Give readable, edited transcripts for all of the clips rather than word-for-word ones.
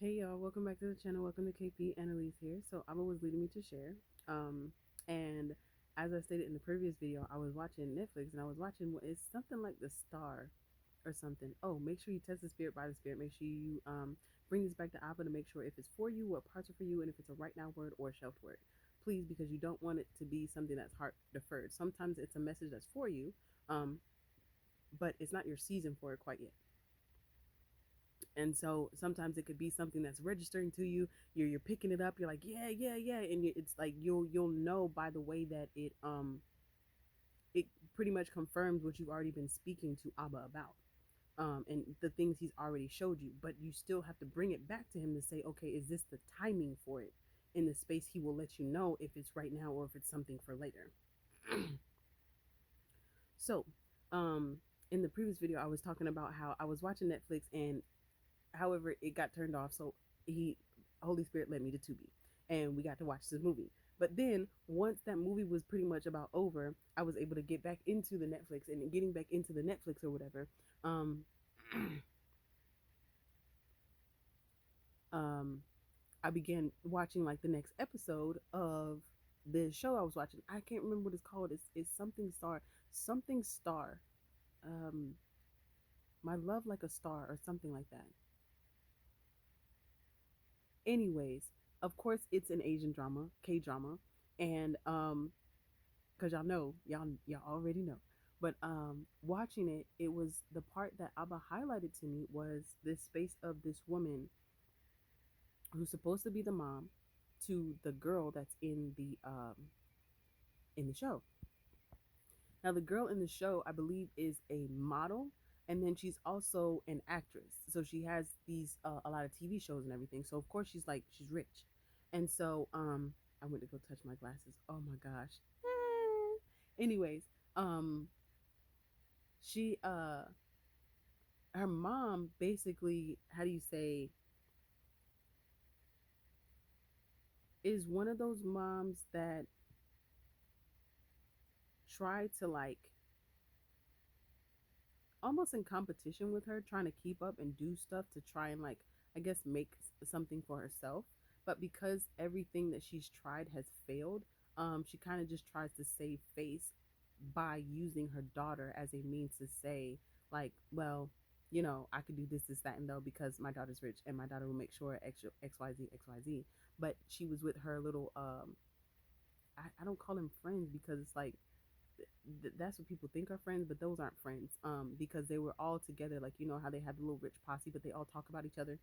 Hey y'all, welcome back to the channel. Welcome to KP. Annalise here. So Abba was leading me to share. And as I stated in the previous video, I was watching Netflix and I was watching what is something like The Star or something. Oh, make sure you test the spirit by the spirit. Make sure you bring this back to Abba to make sure if it's for you, what parts are for you, and if it's a right now word or a shelf word. Please, because you don't want it to be something that's heart deferred. Sometimes it's a message that's for you, um, but it's not your season for it quite yet. And so sometimes it could be something that's registering to you. You're picking it up. You're like, yeah, yeah, yeah, and it's like you'll know by the way that it pretty much confirms what you've already been speaking to Abba about. And the things he's already showed you, but you still have to bring it back to him to say, okay, is this the timing for it? In the space, he will let you know if it's right now or if it's something for later. So, um, in the previous video, I was talking about how I was watching Netflix and however, it got turned off. So he, Holy Spirit led me to Tubi, and we got to watch this movie. But then once that movie was pretty much about over, I was able to get back into the Netflix, and getting back into the Netflix or whatever. Um, um, I began watching like the next episode of the show I was watching. I can't remember what it's called. It's something star, something star. Um, My love like a star or something like that. Anyways, of course it's an Asian drama, K drama, and because y'all already know. But watching it, it was the part that Abba highlighted to me was this space of this woman who's supposed to be the mom to the girl that's in the show. Now the girl in the show, I believe, is a model, and then she's also an actress. So she has these a lot of TV shows and everything. So of course she's rich, and so I went to go touch my glasses. Oh my gosh. Anyways, um, she her mom basically, how do you say, is one of those moms that try to like almost in competition with her, trying to keep up and do stuff to try and like I guess make something for herself. But because everything that she's tried has failed, she kind of just tries to save face by using her daughter as a means to say like, well, I could do this, that, and though because my daughter's rich and my daughter will make sure X Y Z X Y Z. But she was with her little I don't call them friends because it's like that's what people think are friends, but those aren't friends. Because they were all together, like how they have the little rich posse, but they all talk about each other.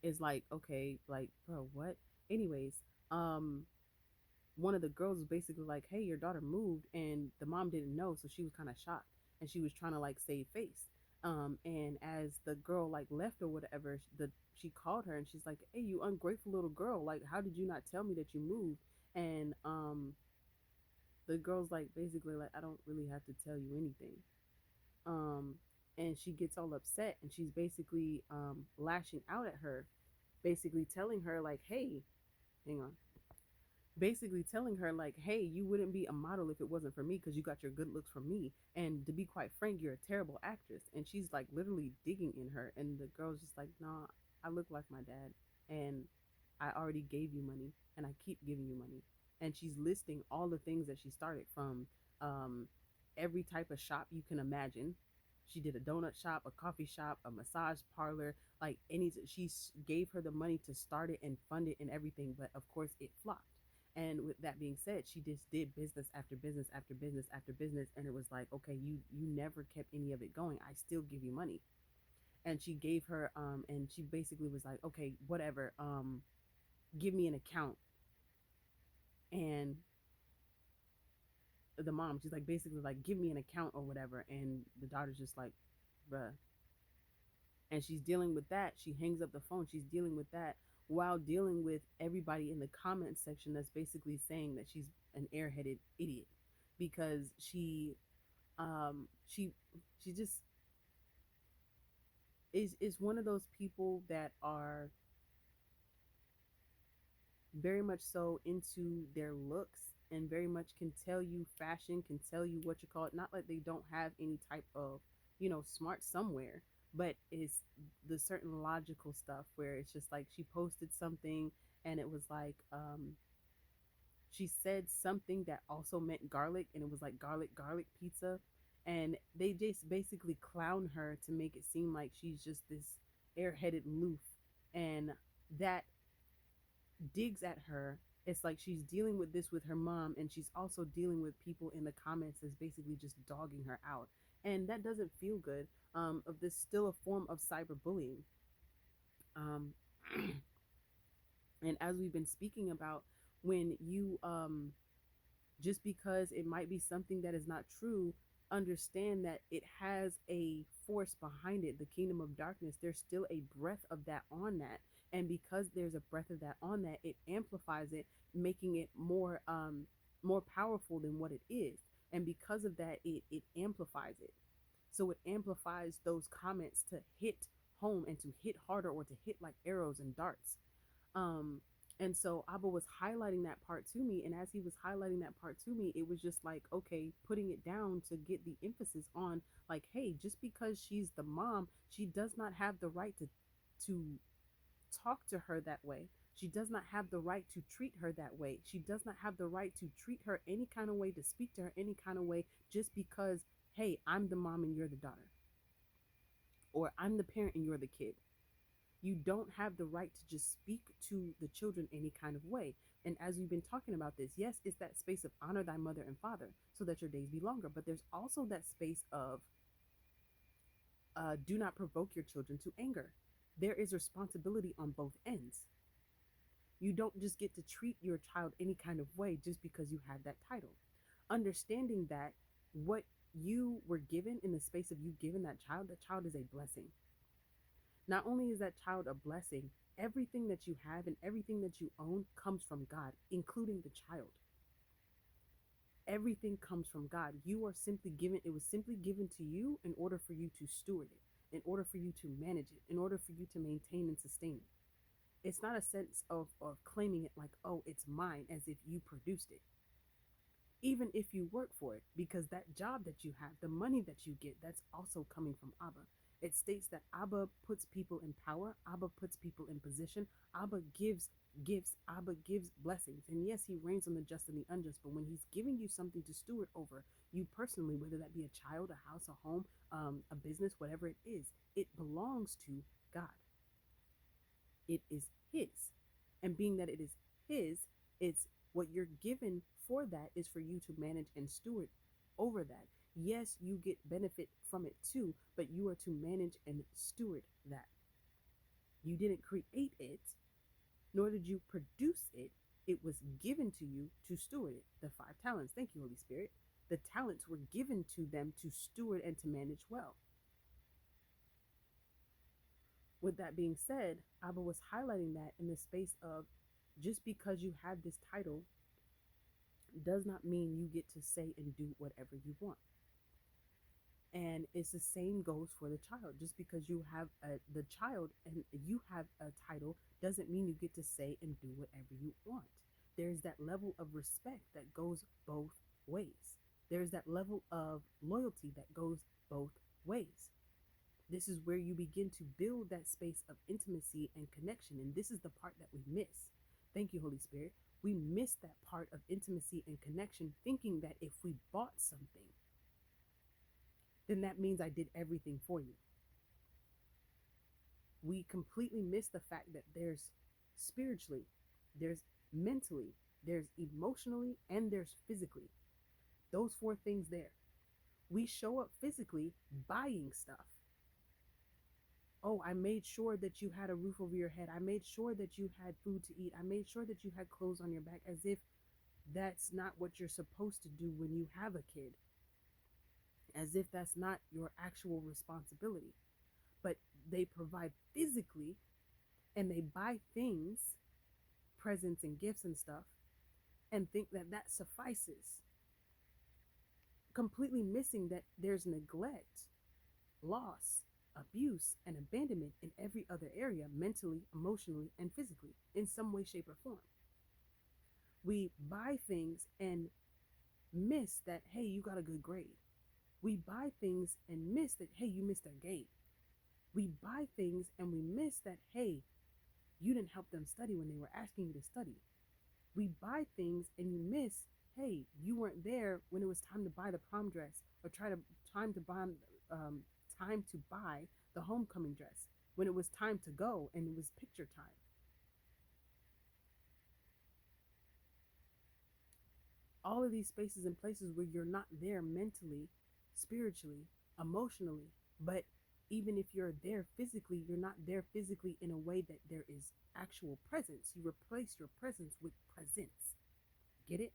It's like, okay, like, bro, what? Anyways, um, one of the girls was basically like, "Hey, your daughter moved," and the mom didn't know, so she was kind of shocked, and she was trying to like save face. And as the girl like left or whatever, she called her and she's like, "Hey, you ungrateful little girl! Like, how did you not tell me that you moved?" And the girl's like basically like, I don't really have to tell you anything. um and she gets all upset and she's basically lashing out at her, basically telling her like, hey, hang on, basically telling her like, hey, you wouldn't be a model if it wasn't for me because you got your good looks from me, and to be quite frank, you're a terrible actress. And she's like literally digging in her, and the girl's just like, nah, I look like my dad, and I already gave you money and I keep giving you money. And she's listing all the things that she started from, um, every type of shop you can imagine. She did a donut shop, a coffee shop, a massage parlor, like any. She gave her the money to start it and fund it and everything, but of course it flopped. And with that being said, she just did business after business after business after business, and it was like, okay, you never kept any of it going. I still give you money. And she gave her and she basically was like, okay, whatever, give me an account. And the mom, she's like basically like, give me an account or whatever. And the daughter's just like, bruh. And she's dealing with that. She hangs up the phone. She's dealing with that while dealing with everybody in the comment section that's basically saying that she's an airheaded idiot because um she she just is one of those people that are very much so into their looks and very much can tell you fashion, can tell you what you call it. Not like they don't have any type of, smart somewhere, but it's the certain logical stuff where it's just like she posted something and it was like she said something that also meant garlic, and it was like garlic pizza, and they just basically clown her to make it seem like she's just this airheaded loof, and that digs at her. It's like she's dealing with this with her mom, and she's also dealing with people in the comments that's basically just dogging her out, and that doesn't feel good. Of this still a form of cyberbullying. um and as we've been speaking about, when you just because it might be something that is not true, understand that it has a force behind it, the kingdom of darkness. There's still a breath of that on that, and because there's a breath of that on that, it amplifies it, making it more powerful than what it is. And because of that, it amplifies it. So it amplifies those comments to hit home and to hit harder, or to hit like arrows and darts. um and so Abba was highlighting that part to me, and as he was highlighting that part to me, it was just like, okay, putting it down to get the emphasis on, like, hey, just because she's the mom, she does not have the right to talk to her that way. She does not have the right to treat her that way. She does not have the right to treat her any kind of way, to speak to her any kind of way, just because, hey, I'm the mom and you're the daughter, or I'm the parent and you're the kid. You don't have the right to just speak to the children any kind of way. And as we've been talking about this, yes, it's that space of honor thy mother and father so that your days be longer. But there's also that space of do not provoke your children to anger. There is responsibility on both ends. You don't just get to treat your child any kind of way just because you have that title. Understanding that what you were given in the space of you giving that child is a blessing. Not only is that child a blessing, everything that you have and everything that you own comes from God, including the child. Everything comes from God. You are simply given, it was simply given to you in order for you to steward it, in order for you to manage it, in order for you to maintain and sustain it. It's not a sense of claiming it like, oh, it's mine, as if you produced it. Even if you work for it, because that job that you have, the money that you get, that's also coming from Abba. It states that Abba puts people in power, Abba puts people in position, Abba gives gifts, Abba gives blessings. And yes, he reigns on the just and the unjust, but when he's giving you something to steward over, you personally, whether that be a child, a house, a home, a business, whatever it is, it belongs to God. It is his. And being that it is his, it's what you're given for that is for you to manage and steward over that. Yes, you get benefit from it too, but you are to manage and steward that. You didn't create it, nor did you produce it. It was given to you to steward it. The 5 talents. Thank you, Holy Spirit. The talents were given to them to steward and to manage well. With that being said, Abba was highlighting that in the space of just because you have this title does not mean you get to say and do whatever you want. And it's the same goes for the child. Just because you have the child and you have a title doesn't mean you get to say and do whatever you want. There's that level of respect that goes both ways. There's that level of loyalty that goes both ways. This is where you begin to build that space of intimacy and connection. And this is the part that we miss. Thank you, Holy Spirit. We miss that part of intimacy and connection, thinking that if we bought something, then that means I did everything for you. We completely miss the fact that there's spiritually, there's mentally, there's emotionally, and there's physically. Those 4 things there. We show up physically buying stuff. Oh, I made sure that you had a roof over your head. I made sure that you had food to eat. I made sure that you had clothes on your back, as if that's not what you're supposed to do when you have a kid, as if that's not your actual responsibility. But they provide physically, and they buy things, presents and gifts and stuff, and think that that suffices, completely missing that there's neglect, loss, abuse, and abandonment in every other area, mentally, emotionally, and physically, in some way, shape, or form. We buy things and miss that, hey, you got a good grade. We buy things and miss that, hey, you missed a gate. We buy things and we miss that, hey, you didn't help them study when they were asking you to study. We buy things and you miss, hey, you weren't there when it was time to buy the prom dress, or time to buy um, time to buy the homecoming dress, when it was time to go and it was picture time. All of these spaces and places where you're not there mentally, spiritually, emotionally, but even if you're there physically, you're not there physically in a way that there is actual presence. You replace your presence with presence. Get it?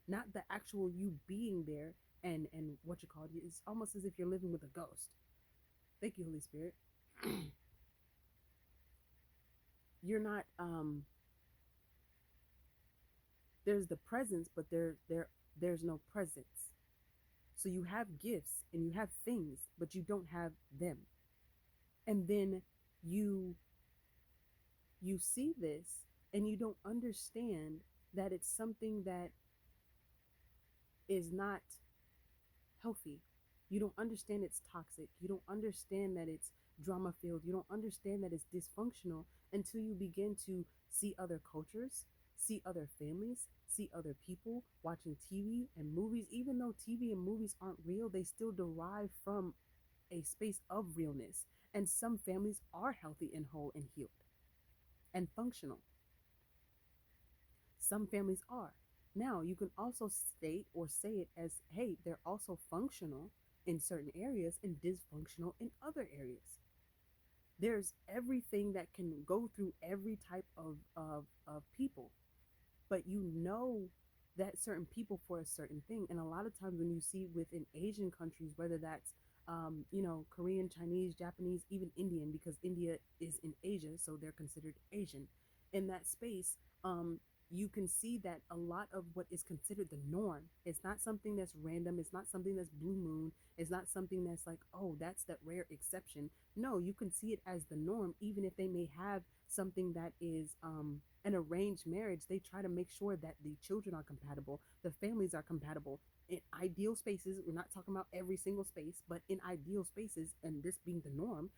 Not the actual you being there, and what you call it. It's almost as if you're living with a ghost. Thank you, Holy Spirit. You're not there's the presence, but there's no presence. So you have gifts and you have things, but you don't have them. And then you you see this and you don't understand that it's something that is not healthy. You don't understand it's toxic. You don't understand that it's drama filled. You don't understand that it's dysfunctional until you begin to see other cultures, see other families, see other people watching TV and movies. Even though TV and movies aren't real, they still derive from a space of realness. And some families are healthy and whole and healed and functional. Some families are. Now, you can also state or say it as, hey, they're also functional in certain areas and dysfunctional in other areas. There's everything that can go through every type of people, but you know that certain people for a certain thing. And a lot of times when you see within Asian countries, whether that's Korean, Chinese, Japanese, even Indian, because India is in Asia, so they're considered Asian. In that space, you can see that a lot of what is considered the norm, it's not something that's random, it's not something that's blue moon, it's not something that's like, oh, that's that rare exception. No, you can see it as the norm, even if they may have something that is an arranged marriage. They try to make sure that the children are compatible, the families are compatible. In ideal spaces, we're not talking about every single space, but in ideal spaces, and this being the norm,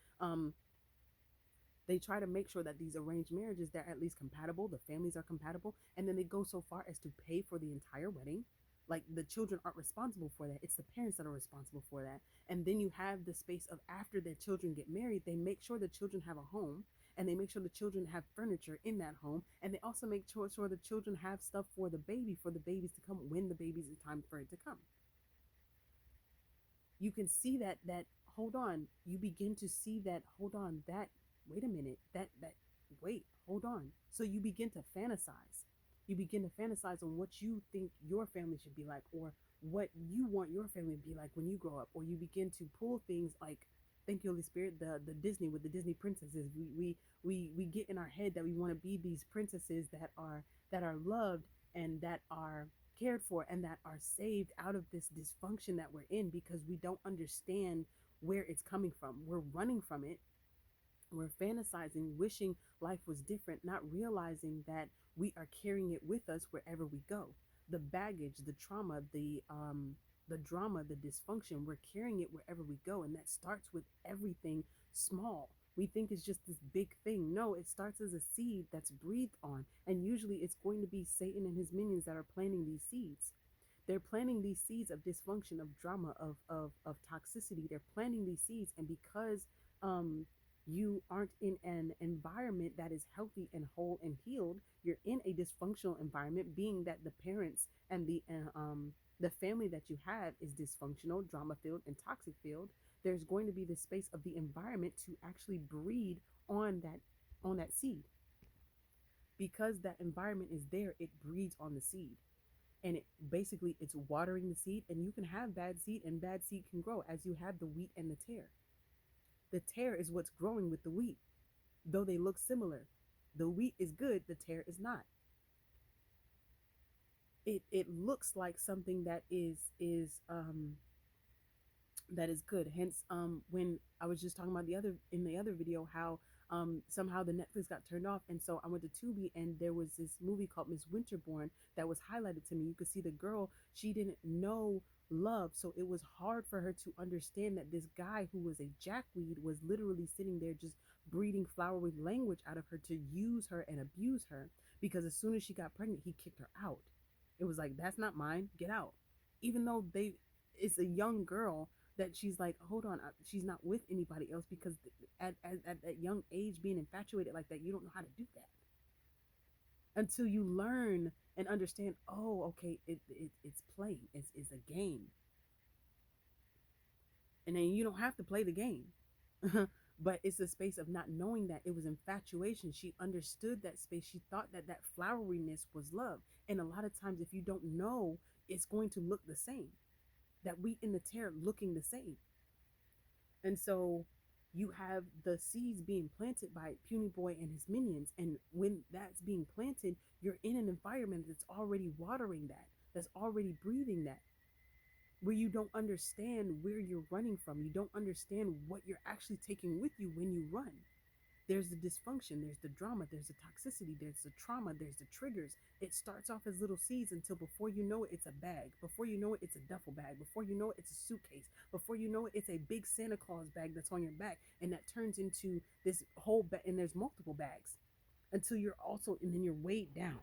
they try to make sure that these arranged marriages, they're at least compatible, the families are compatible, and then they go so far as to pay for the entire wedding. Like, the children aren't responsible for that, it's the parents that are responsible for that. And then you have the space of, after their children get married, they make sure the children have a home, and they make sure the children have furniture in that home, and they also make sure the children have stuff for the baby, for the babies to come when the baby's time for it to come. You can see that hold on, you begin to see that, hold on, that, wait a minute, that wait, hold on. So you begin to fantasize, you begin to fantasize on what you think your family should be like, or what you want your family to be like when you grow up. Or you begin to pull things like, thank you, Holy Spirit, the Disney, with the Disney princesses. We get in our head that we want to be these princesses that are loved, and that are cared for, and that are saved out of this dysfunction that we're in, because we don't understand where it's coming from. We're running from it. We're fantasizing, wishing life was different, not realizing that we are carrying it with us wherever we go. The baggage, the trauma, the drama, the dysfunction, we're carrying it wherever we go. And that starts with everything small. We think it's just this big thing. No, it starts as a seed that's breathed on. And usually it's going to be Satan and his minions that are planting these seeds. They're planting these seeds of dysfunction, of drama, of toxicity. They're planting these seeds. And because you aren't in an environment that is healthy and whole and healed, you're in a dysfunctional environment, being that the parents and the family that you have is dysfunctional, drama filled, and toxic filled. There's going to be the space of the environment to actually breed on that seed. Because that environment is there, it breeds on the seed. And it basically, it's watering the seed, and you can have bad seed, and bad seed can grow, as you have the wheat and the tare. The tare is what's growing with the wheat, though they look similar. The wheat is good, the tare is not. It looks like something that is good. Hence, when I was just talking about the other video, how somehow the Netflix got turned off, and so I went to Tubi, and there was this movie called Miss Winterborn that was highlighted to me. You could see the girl; she didn't know love. So it was hard for her to understand that this guy who was a jackweed was literally sitting there just breeding flowery language out of her to use her and abuse her, because as soon as she got pregnant, he kicked her out. It was like, that's not mine, get out. Even though it's a young girl, that she's like, hold on, she's not with anybody else, because at that young age, being infatuated like that, you don't know how to do that until you learn and understand. Oh, okay, it's playing, it's a game, and then you don't have to play the game. But it's a space of not knowing that it was infatuation. She understood that space. She thought that that floweriness was love. And a lot of times, if you don't know, it's going to look the same. That wheat and the tare looking the same. And so you have the seeds being planted by Puny Boy and his minions. And when that's being planted, you're in an environment that's already watering that, that's already breathing that, where you don't understand where you're running from. You don't understand what you're actually taking with you when you run. There's the dysfunction, there's the drama, there's the toxicity, there's the trauma, there's the triggers. It starts off as little seeds until before you know it, it's a bag. Before you know it, it's a duffel bag. Before you know it, it's a suitcase. Before you know it, it's a big Santa Claus bag that's on your back. And that turns into this whole bag, and there's multiple bags until you're also, and then you're weighed down.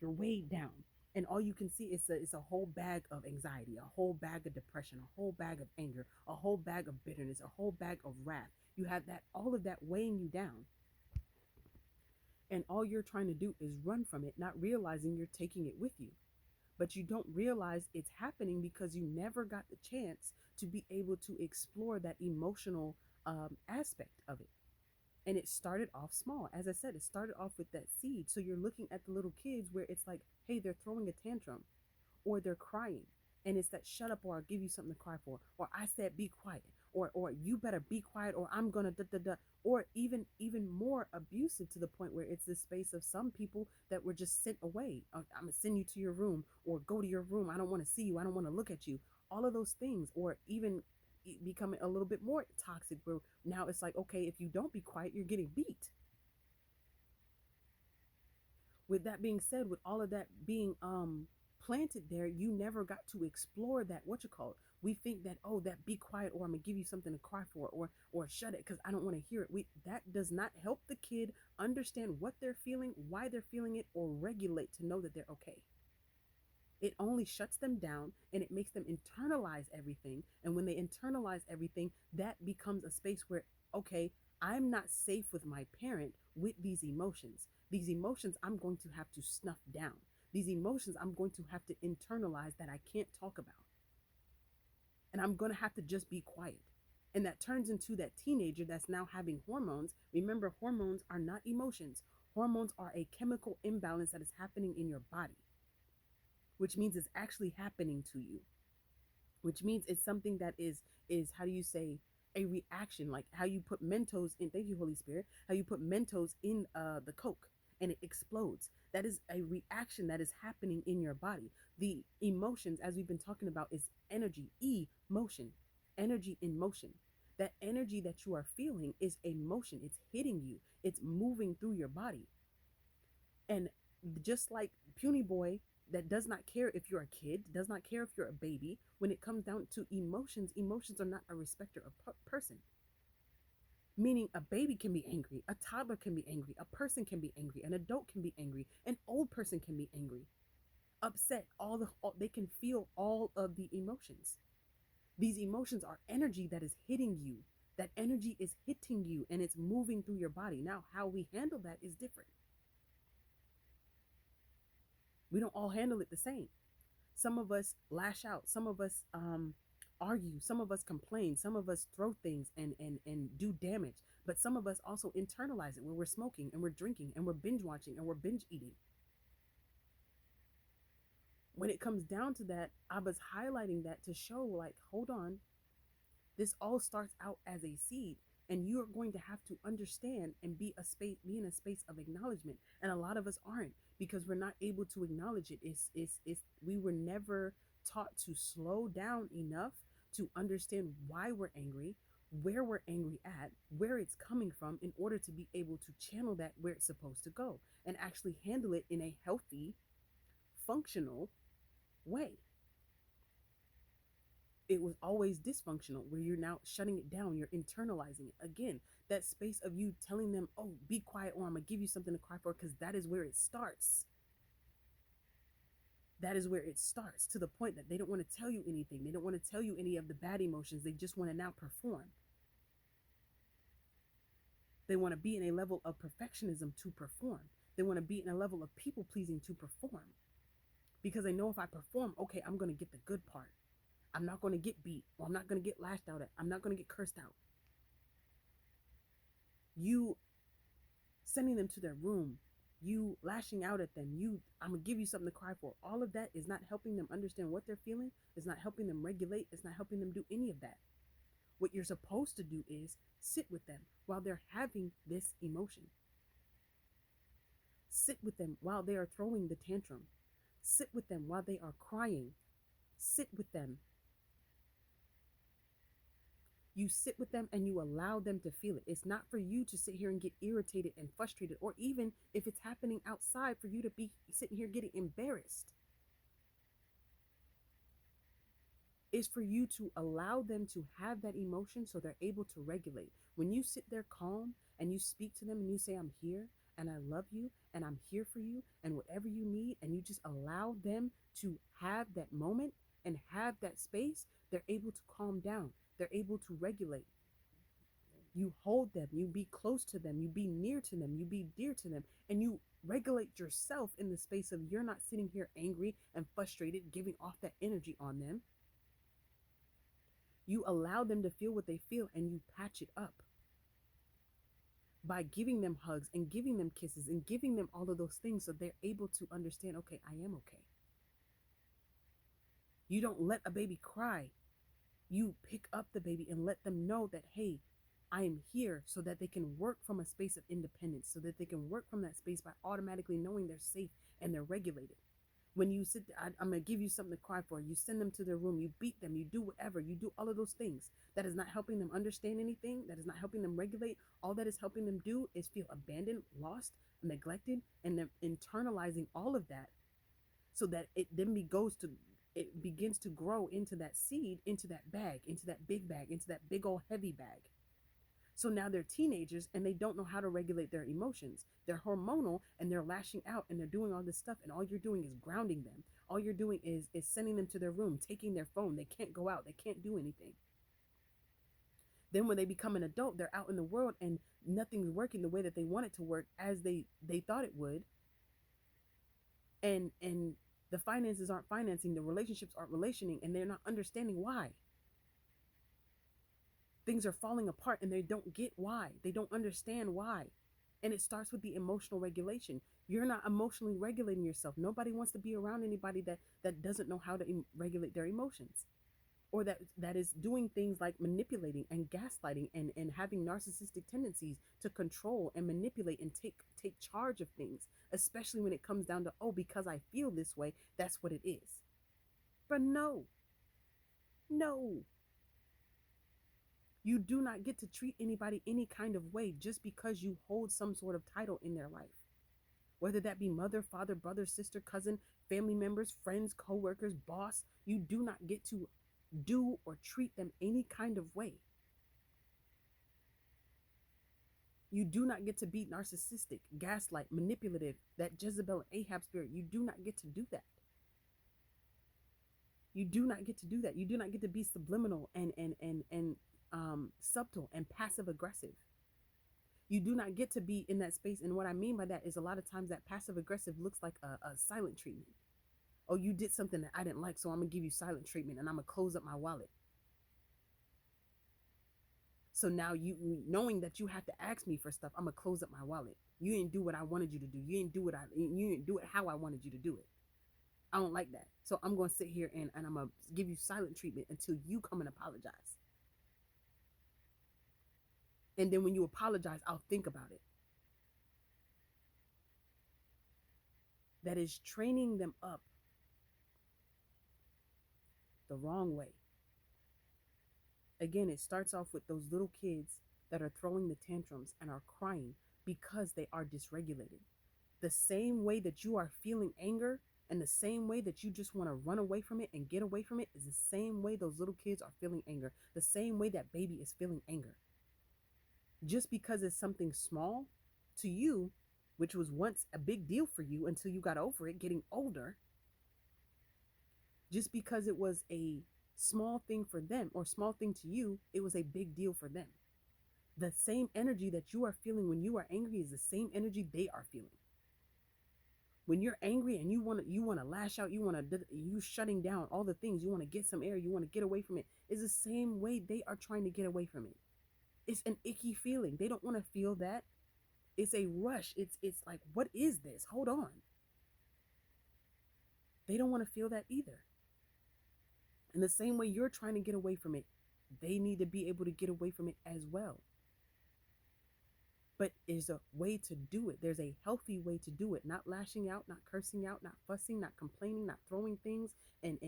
You're weighed down. And all you can see is a whole bag of anxiety, a whole bag of depression, a whole bag of anger, a whole bag of bitterness, a whole bag of wrath. You have that, all of that weighing you down. And all you're trying to do is run from it, not realizing you're taking it with you. But you don't realize it's happening because you never got the chance to be able to explore that emotional aspect of it. And it started off small. As I said, it started off with that seed. So you're looking at the little kids where it's like, hey, they're throwing a tantrum, or they're crying. And it's that shut up, or I'll give you something to cry for, or I said be quiet, or you better be quiet, or I'm gonna da da da. Or even more abusive, to the point where it's this space of some people that were just sent away. I'm gonna send you to your room, or go to your room. I don't want to see you. I don't want to look at you. All of those things, or even becoming a little bit more toxic, where now it's like, okay, if you don't be quiet, you're getting beat. With that being said, with all of that being planted there, you never got to explore that, what you call it. We think that, oh, that be quiet, or I'm gonna give you something to cry for, or shut it because I don't want to hear it. That does not help the kid understand what they're feeling, why they're feeling it, or regulate to know that they're okay. It only shuts them down, and it makes them internalize everything. And when they internalize everything, that becomes a space where, okay, I'm not safe with my parent with these emotions. These emotions I'm going to have to snuff down. These emotions I'm going to have to internalize that I can't talk about. And I'm going to have to just be quiet. And that turns into that teenager that's now having hormones. Remember, hormones are not emotions. Hormones are a chemical imbalance that is happening in your body, which means it's actually happening to you, which means it's something that is how do you say, a reaction, like how you put Mentos in, thank you Holy Spirit, how you put Mentos in the Coke and it explodes. That is a reaction that is happening in your body. The emotions, as we've been talking about, is energy, emotion, energy in motion. That energy that you are feeling is a motion. It's hitting you, it's moving through your body. And just like Puny Boy, that does not care if you're a kid, does not care if you're a baby, when it comes down to emotions, emotions are not a respecter of person. Meaning a baby can be angry, a toddler can be angry, a person can be angry, an adult can be angry, an old person can be angry, upset, they can feel all of the emotions. These emotions are energy that is hitting you. That energy is hitting you and it's moving through your body. Now, how we handle that is different. We don't all handle it the same. Some of us lash out. Some of us argue. Some of us complain. Some of us throw things and do damage. But some of us also internalize it, where we're smoking and we're drinking and we're binge watching and we're binge eating. When it comes down to that, I was highlighting that to show, like, hold on, this all starts out as a seed, and you are going to have to understand and be in a space of acknowledgement. And a lot of us aren't, because we're not able to acknowledge it. It's we were never taught to slow down enough to understand why we're angry, where we're angry at, where it's coming from, in order to be able to channel that where it's supposed to go and actually handle it in a healthy, functional way. it was always dysfunctional, where you're now shutting it down, you're internalizing it. Again, that space of you telling them, oh, be quiet, or I'm gonna give you something to cry for, because that is where it starts. That is where it starts, to the point that they don't want to tell you anything. They don't want to tell you any of the bad emotions. They just want to now perform. They want to be in a level of perfectionism to perform. They want to be in a level of people pleasing to perform, because they know if I perform, okay, I'm going to get the good part. I'm not going to get beat, or I'm not going to get lashed out at. I'm not going to get cursed out. You sending them to their room, you lashing out at them, I'm going to give you something to cry for. All of that is not helping them understand what they're feeling. It's not helping them regulate. It's not helping them do any of that. What you're supposed to do is sit with them while they're having this emotion. Sit with them while they are throwing the tantrum. Sit with them while they are crying. Sit with them. You sit with them and you allow them to feel it. It's not for you to sit here and get irritated and frustrated, or even if it's happening outside, for you to be sitting here getting embarrassed. Is for you to allow them to have that emotion so they're able to regulate. When you sit there calm and you speak to them and you say, I'm here and I love you and I'm here for you and whatever you need, and you just allow them to have that moment and have that space, they're able to calm down. They're able to regulate. You hold them, you be close to them, you be near to them, you be dear to them, and you regulate yourself in the space of you're not sitting here angry and frustrated, giving off that energy on them. You allow them to feel what they feel and you patch it up by giving them hugs and giving them kisses and giving them all of those things, so they're able to understand, okay, I am okay. You don't let a baby cry. You pick up the baby and let them know that, hey, I am here, so that they can work from a space of independence, so that they can work from that space by automatically knowing they're safe and they're regulated. When you sit there, I'm going to give you something to cry for. You send them to their room, you beat them, you do whatever, you do all of those things. That is not helping them understand anything. That is not helping them regulate. All that is helping them do is feel abandoned, lost, neglected, and they're internalizing all of that, so that it then it begins to grow into that seed, into that bag, into that big bag, into that big old heavy bag. So now they're teenagers and they don't know how to regulate their emotions. They're hormonal and they're lashing out and they're doing all this stuff, and all you're doing is grounding them. All you're doing is sending them to their room, taking their phone. They can't go out. They can't do anything. Then when they become an adult, they're out in the world and nothing's working the way that they want it to work, as they thought it would. And the finances aren't financing, the relationships aren't relationing, and they're not understanding why. Things are falling apart and they don't get why. They don't understand why. And it starts with the emotional regulation. You're not emotionally regulating yourself. Nobody wants to be around anybody that doesn't know how to regulate their emotions, or that is doing things like manipulating and gaslighting and having narcissistic tendencies to control and manipulate and take charge of things, especially when it comes down to, oh, because I feel this way, that's what it is. But no. You do not get to treat anybody any kind of way just because you hold some sort of title in their life. Whether that be mother, father, brother, sister, cousin, family members, friends, co-workers, boss, you do not get to do or treat them any kind of way. You do not get to be narcissistic, gaslight, manipulative, that Jezebel and Ahab spirit. You do not get to do that. You do not get to do that. You do not get to be subliminal and subtle and passive aggressive. You do not get to be in that space. And what I mean by that is, a lot of times that passive aggressive looks like a silent treatment. Oh, you did something that I didn't like, so I'm going to give you silent treatment and I'm going to close up my wallet. So now, you knowing that you have to ask me for stuff, I'm going to close up my wallet. You didn't do what I wanted you to do. You didn't do it how I wanted you to do it. I don't like that. So I'm going to sit here and I'm going to give you silent treatment until you come and apologize. And then when you apologize, I'll think about it. That is training them up the wrong way. Again, it starts off with those little kids that are throwing the tantrums and are crying because they are dysregulated. The same way that you are feeling anger, And the same way that you just want to run away from it and get away from it is the same way those little kids are feeling anger. The same way that baby is feeling anger. Just because it's something small to you, which was once a big deal for you until you got over it getting older, just because it was a small thing for them or small thing to you, it was a big deal for them. The same energy that you are feeling when you are angry is the same energy they are feeling. When you're angry and you want to lash out, you shutting down all the things, you want to get some air, you want to get away from it, is the same way they are trying to get away from it. It's an icky feeling. They don't want to feel that. It's a rush. It's like, what is this? Hold on. They don't want to feel that either. In the same way you're trying to get away from it, they need to be able to get away from it as well. But there's a way to do it. There's a healthy way to do it. Not lashing out, not cursing out, not fussing, not complaining, not throwing things and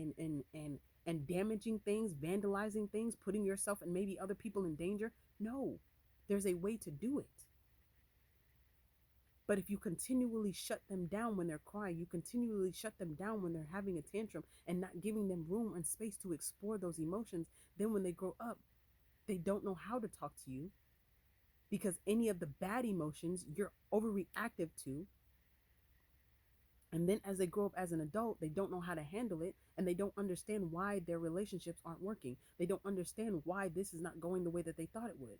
damaging things, vandalizing things, putting yourself and maybe other people in danger. No, there's a way to do it. But if you continually shut them down when they're crying, you continually shut them down when they're having a tantrum and not giving them room and space to explore those emotions, then when they grow up, they don't know how to talk to you because any of the bad emotions you're overreactive to. And then as they grow up as an adult, they don't know how to handle it and they don't understand why their relationships aren't working. They don't understand why this is not going the way that they thought it would.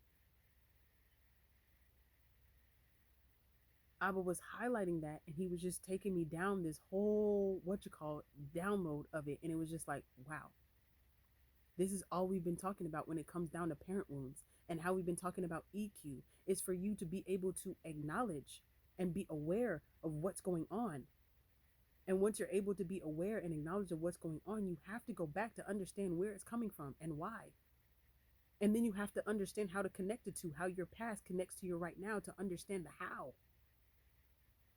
Abba was highlighting that and he was just taking me down this whole download of it, and it was just like, wow, this is all we've been talking about when it comes down to parent wounds and how we've been talking about EQ is for you to be able to acknowledge and be aware of what's going on. And once you're able to be aware and acknowledge of what's going on, you have to go back to understand where it's coming from and why. And then you have to understand how to connect it to how your past connects to your right now to understand the how.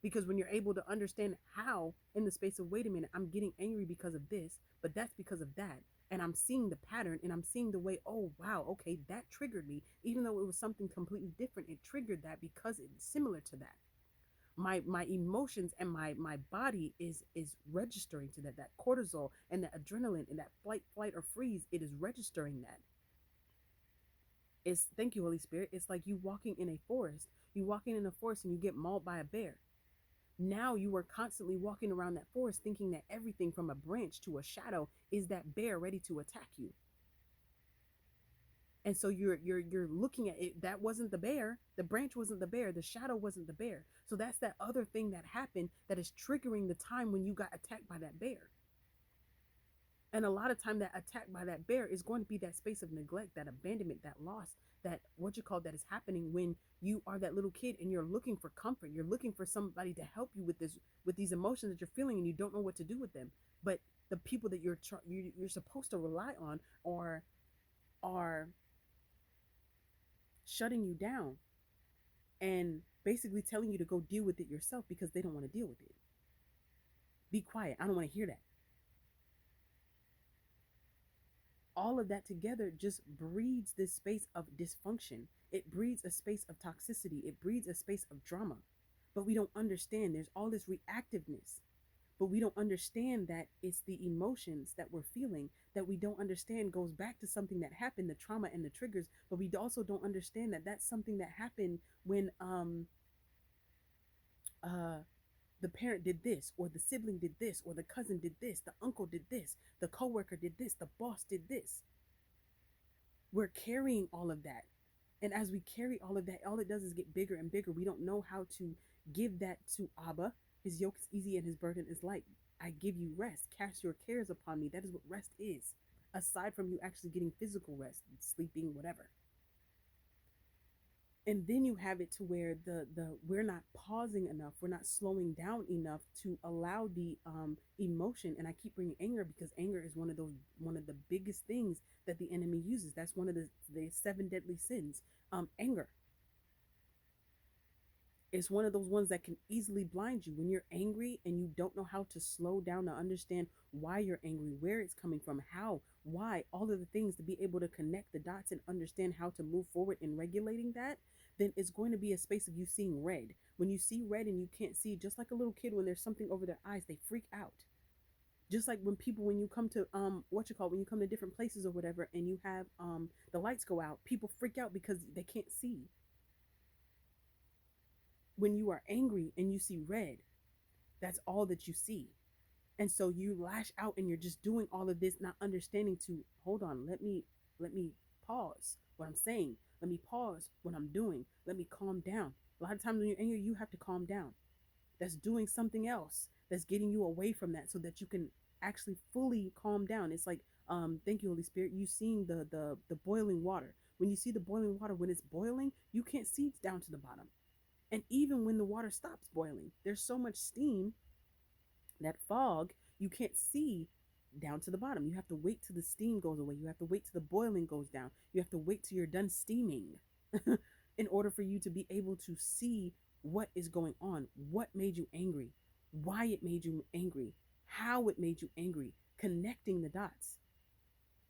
Because when you're able to understand how in the space of, wait a minute, I'm getting angry because of this, but that's because of that. And I'm seeing the pattern and I'm seeing the way, oh, wow, okay, that triggered me. Even though it was something completely different, it triggered that because it's similar to that. My emotions and my body is registering to that cortisol and that adrenaline and that flight or freeze. It is registering that. It's, thank you, Holy Spirit. It's like you walking in a forest. You walking in a forest and you get mauled by a bear. Now you are constantly walking around that forest thinking that everything from a branch to a shadow is that bear ready to attack you. And so you're looking at it. That wasn't the bear. The branch wasn't the bear. The shadow wasn't the bear. So that's that other thing that happened that is triggering the time when you got attacked by that bear. And a lot of time that attack by that bear is going to be that space of neglect, that abandonment, that loss, that that is happening when you are that little kid and you're looking for comfort. You're looking for somebody to help you with these emotions that you're feeling and you don't know what to do with them. But the people that you're supposed to rely on are shutting you down and basically telling you to go deal with it yourself because they don't want to deal with it. Be quiet. I don't want to hear that. All of that together just breeds this space of dysfunction. It breeds a space of toxicity. It breeds a space of drama. But we don't understand. There's all this reactiveness. But we don't understand that it's the emotions that we're feeling that we don't understand goes back to something that happened, the trauma and the triggers. But we also don't understand that that's something that happened when the parent did this, or the sibling did this, or the cousin did this, the uncle did this, the coworker did this, the boss did this. We're carrying all of that. And as we carry all of that, all it does is get bigger and bigger. We don't know how to give that to Abba. His yoke is easy and his burden is light. I give you rest. Cast your cares upon me. That is what rest is. Aside from you actually getting physical rest, sleeping, whatever. And then you have it to where the we're not pausing enough, we're not slowing down enough to allow the emotion. And I keep bringing anger because anger is one of the biggest things that the enemy uses. That's one of the 7 deadly sins. Anger. It's one of those ones that can easily blind you when you're angry and you don't know how to slow down to understand why you're angry, where it's coming from, how, why, all of the things, to be able to connect the dots and understand how to move forward in regulating that. Then it's going to be a space of you seeing red. When you see red and you can't see, just like a little kid, when there's something over their eyes, they freak out. Just like when you come to what you call when you come to different places or whatever, and you have the lights go out, people freak out because they can't see. When you are angry and you see red, that's all that you see. And so you lash out and you're just doing all of this, not understanding to hold on, let me pause what I'm saying. Let me pause what I'm doing. Let me calm down. A lot of times when you're angry, you have to calm down. That's doing something else. That's getting you away from that so that you can actually fully calm down. It's like, thank you, Holy Spirit. You seeing the boiling water. When you see the boiling water, when it's boiling, you can't see it's down to the bottom. And even when the water stops boiling, there's so much steam, that fog, you can't see down to the bottom. You have to wait till the steam goes away. You have to wait till the boiling goes down. You have to wait till you're done steaming in order for you to be able to see what is going on, what made you angry, why it made you angry, how it made you angry, connecting the dots.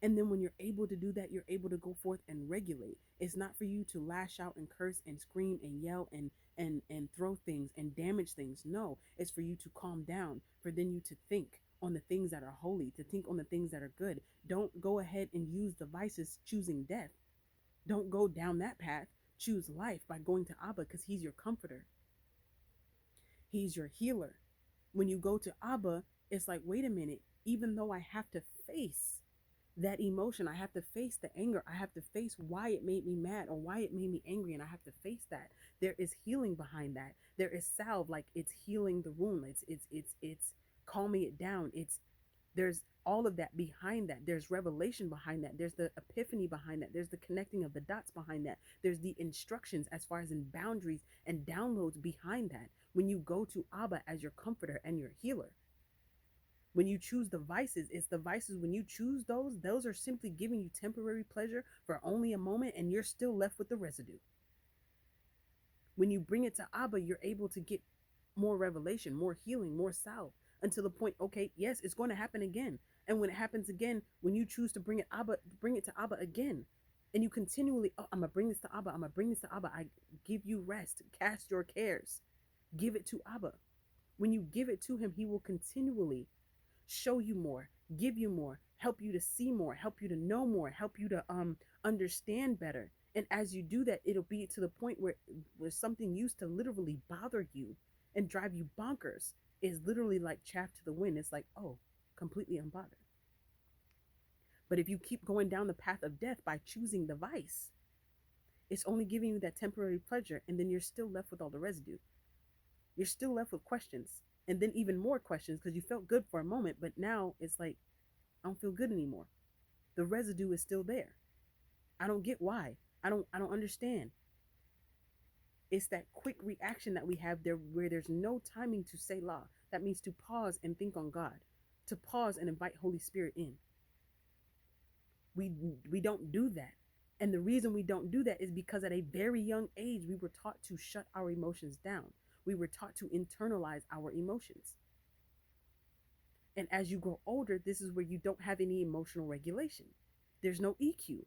And then when you're able to do that, you're able to go forth and regulate. It's not for you to lash out and curse and scream and yell and throw things and damage things. No, it's for you to calm down, for then you to think on the things that are holy, to think on the things that are good. Don't go ahead and use the vices choosing death. Don't go down that path. Choose life by going to Abba because he's your comforter. He's your healer. When you go to Abba, it's like, wait a minute, even though I have to face that emotion, I have to face the anger, I have to face why it made me mad or why it made me angry, and I have to face that. There is healing behind that. There is salve, like it's healing the wound. It's calming it down. There's all of that behind that. There's revelation behind that. There's the epiphany behind that. There's the connecting of the dots behind that. There's the instructions as far as in boundaries and downloads behind that. When you go to Abba as your comforter and your healer, when you choose the vices, it's the vices. When you choose those are simply giving you temporary pleasure for only a moment, and you're still left with the residue. When you bring it to Abba, you're able to get more revelation, more healing, more salve, until the point, okay, yes, it's going to happen again. And when it happens again, when you choose to bring it to Abba again, and you continually, oh, I'm gonna bring this to Abba, I'm gonna bring this to Abba. I give you rest, cast your cares, give it to Abba. When you give it to him, he will continually show you more, give you more, help you to see more, help you to know more, help you to understand better. And as you do that, it'll be to the point where something used to literally bother you and drive you bonkers is literally like chaff to the wind. It's like, oh, completely unbothered. But if you keep going down the path of death by choosing the vice, it's only giving you that temporary pleasure, and then you're still left with all the residue. You're still left with questions, and then even more questions because you felt good for a moment, but now it's like, I don't feel good anymore. The residue is still there. I don't get why. I don't understand. It's that quick reaction that we have there where there's no timing to say la. That means to pause and think on God, to pause and invite Holy Spirit in. We we don't do that. And the reason we don't do that is because at a very young age we were taught to shut our emotions down. We were taught to internalize our emotions. And as you grow older, this is where you don't have any emotional regulation. There's no EQ.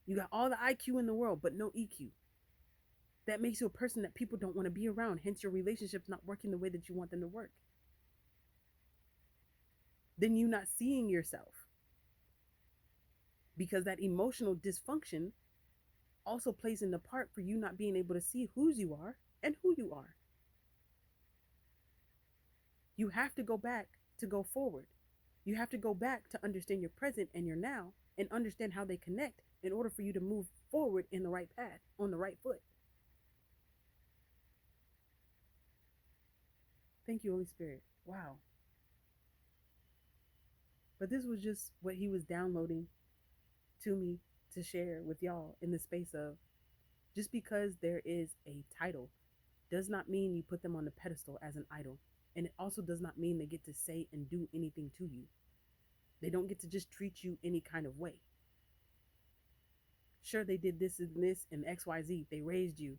You got all the IQ in the world, but no EQ. That makes you a person that people don't want to be around. Hence, your relationship's not working the way that you want them to work. Then you're not seeing yourself because that emotional dysfunction also plays in the part for you not being able to see whose you are and who you are. You have to go back to go forward. You have to go back to understand your present and your now and understand how they connect in order for you to move forward in the right path, on the right foot. Thank you, Holy Spirit. Wow. But this was just what he was downloading to me to share with y'all in the space of, just because there is a title does not mean you put them on the pedestal as an idol. And it also does not mean they get to say and do anything to you. They don't get to just treat you any kind of way. Sure, they did this and this and XYZ. They raised you.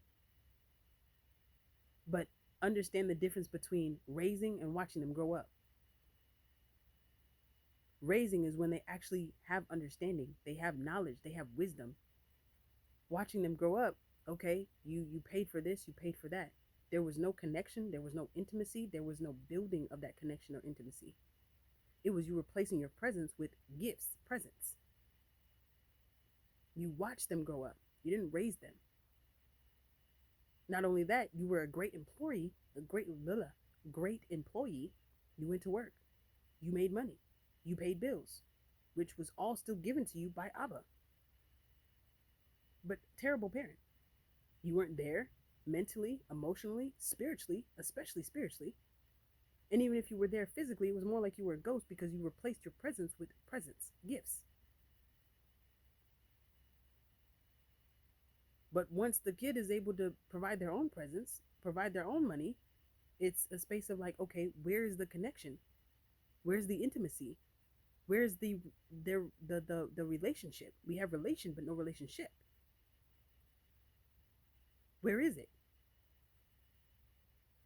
But understand the difference between raising and watching them grow up. Raising is when they actually have understanding, they have knowledge, they have wisdom. Watching them grow up, okay, you paid for this, you paid for that. There was no connection, there was no intimacy, there was no building of that connection or intimacy. It was you replacing your presence with gifts, presents. You watched them grow up. You didn't raise them. Not only that, you were a great employee, great employee. You went to work. You made money. You paid bills, which was all still given to you by Abba. But terrible parent. You weren't there mentally, emotionally, spiritually, especially spiritually. And even if you were there physically, it was more like you were a ghost because you replaced your presence with presents, gifts. But once the kid is able to provide their own presence, provide their own money, it's a space of like, okay, where's the connection? Where's the intimacy? Where's the relationship? We have relation, but no relationship. Where is it?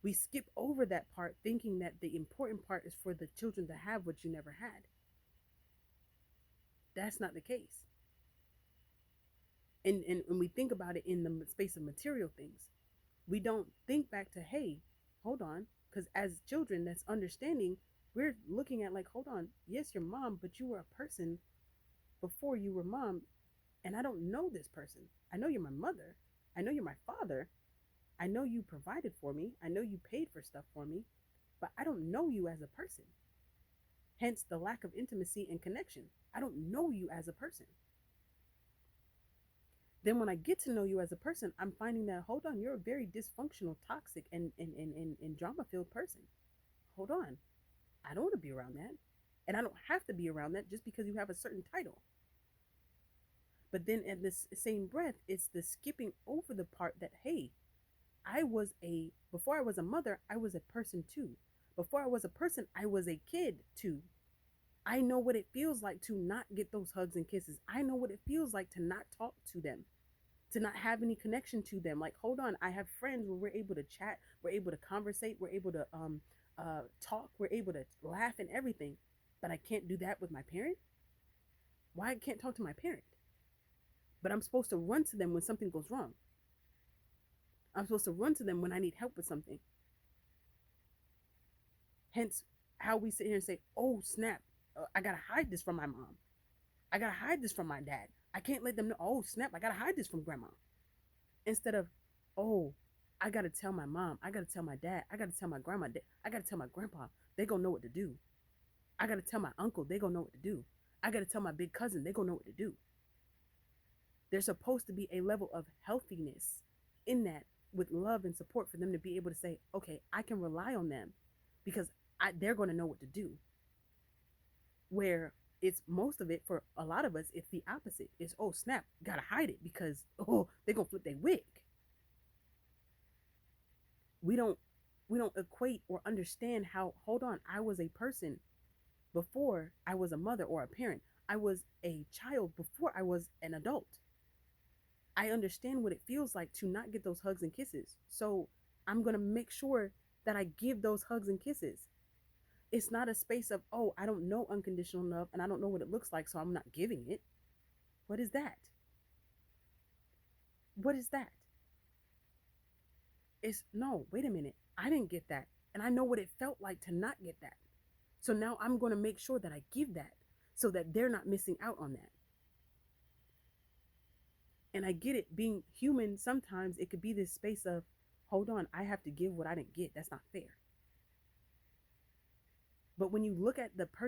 We skip over that part thinking that the important part is for the children to have what you never had. That's not the case. And when we think about it in the space of material things, we don't think back to, hey, hold on, because as children, that's understanding. We're looking at like, hold on, yes, you're mom, but you were a person before you were mom, and I don't know this person. I know you're my mother. I know you're my father. I know you provided for me. I know you paid for stuff for me, but I don't know you as a person. Hence the lack of intimacy and connection. I don't know you as a person. Then when I get to know you as a person, I'm finding that, hold on, you're a very dysfunctional, toxic, and drama filled person. Hold on. I don't want to be around that. And I don't have to be around that just because you have a certain title. But then in this same breath, it's the skipping over the part that, hey, before I was a mother, I was a person too. Before I was a person, I was a kid too. I know what it feels like to not get those hugs and kisses. I know what it feels like to not talk to them, to not have any connection to them. Like, hold on, I have friends where we're able to chat, we're able to conversate, we're able to talk, we're able to laugh and everything. But I can't do that with my parent. Why I can't talk to my parent? But I'm supposed to run to them when something goes wrong. I'm supposed to run to them when I need help with something. Hence, how we sit here and say, oh, snap, I gotta hide this from my mom. I gotta hide this from my dad. I can't let them know, oh, snap, I gotta hide this from grandma. Instead of, oh, I gotta tell my mom, I gotta tell my dad, I gotta tell my grandma, I gotta tell my grandpa, they gonna know what to do. I gotta tell my uncle, they gonna know what to do. I gotta tell my big cousin, they gonna know what to do. There's supposed to be a level of healthiness in that, with love and support, for them to be able to say, okay, I can rely on them because they're going to know what to do. Where it's most of it, for a lot of us, it's the opposite. It's, oh, snap, gotta hide it because, oh, they're going to flip their wig. We don't equate or understand how, hold on, I was a person before I was a mother or a parent. I was a child before I was an adult. I understand what it feels like to not get those hugs and kisses. So I'm going to make sure that I give those hugs and kisses. It's not a space of, oh, I don't know unconditional love and I don't know what it looks like, so I'm not giving it. What is that? What is that? It's, no, wait a minute. I didn't get that. And I know what it felt like to not get that. So now I'm going to make sure that I give that so that they're not missing out on that. And I get it, being human, sometimes it could be this space of, hold on, I have to give what I didn't get. That's not fair. But when you look at the